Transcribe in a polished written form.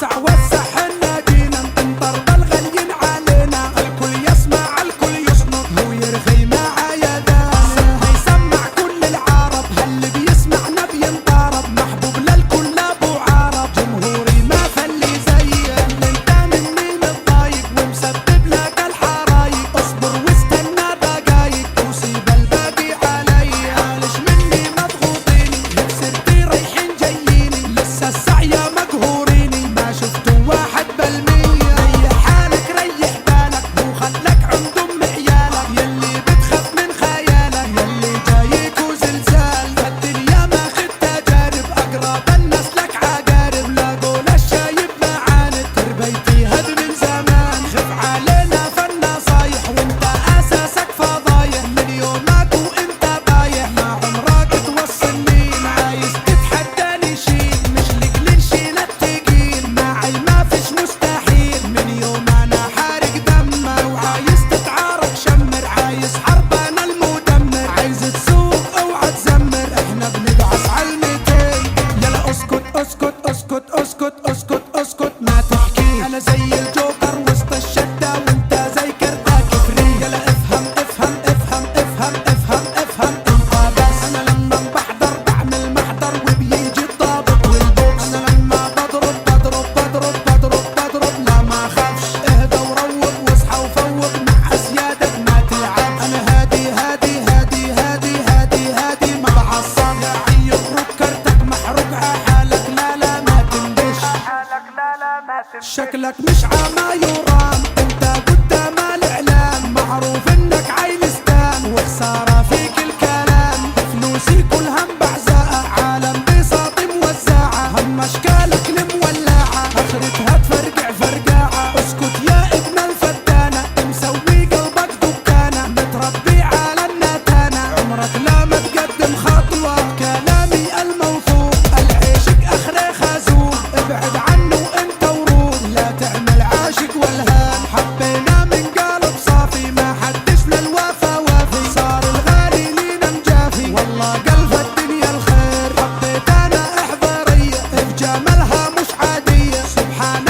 وسع وسع حنا جينا نطر بالغاليين علينا، الكل يسمع الكل يصنط هو يرغي مع يدانا، هيسمع كل العرب هاللي بيسمعنا بينطرب، محبوب للكل ابو عرب، جمهوري ما فلي زيه، اللي انت مني متضايق ومسبب لك الحرايق، اصبر واستنى دقايق توصيب الباقي عليا، معلش مني مضغوطيني بسرتي رايحين جاييني، لسه السعية مقهوريني ما شفتوا واحد بالمية، ريح حالك ريح بالك وخلك عند ام عيالك، يلي بتخاف من خيالك يلي جايك وزلزال، الدنيا ماخد تجارب اقرب الناس لك عقارب، لاقوا للشايب معاند تربيتي هد من زمان، خف علينا فنا صايح وانت اساسك فضايح، من يومك وانت بايح ما عمرك توصلني، عايز تتحداني شيل مش لك شيل التقيل، معي ما فيش مستحيل، من يوم انا حارق دمه وعايز تتعارك شمر، عايز حرب انا المدمر، عايز تسوق اوعى تزمر، احنا بندعس عالميتين، يلا اسكت اسكت اسكت اسكت اسكت اسكت ما تحكي، انا زي الجوكر وسط الشدة وانت زي كرتاك فري، يلا افهم افهم افهم افهم افهم افهم انت بس، انا لما بحضر بعمل محضر وبيجي الضابط والبوكس، انا لما بضرب بضرب بضرب بضرب بضرب لا ما خافش، اهدى وروق واصحى وفوق مع اسيادك ما تلعب، انا هادي هادي هادي هادي هادي هادي ما بعصب، يا عيب ركرتك محروقها حالك لا لا ما تندش، شكلك مش عما يرام انت قدام الاعلام، معروف انك عيلستان وخساره فيك الكلام، فلوسي كلها مبعزقه عالم بساط موزعه، هم اشكالك المولعه اخرتها تفرقع فرقاعه، اسكت يا ابن الفتانه مسوي قلبك دكانه، متربي على النتانه عمرك لا ما تقدم خطوه، كلامي الموثوق العيشك اخره خازوق، ابعد عنه انت ورود لا تعمل عاشق والهان، حبينا من قلب صافي ما حدش للوفا وافي، صار الغالي لينا مجافي والله قلب الدنيا الخير، حبيت انا احضريه في جمالها مش عاديه، سبحان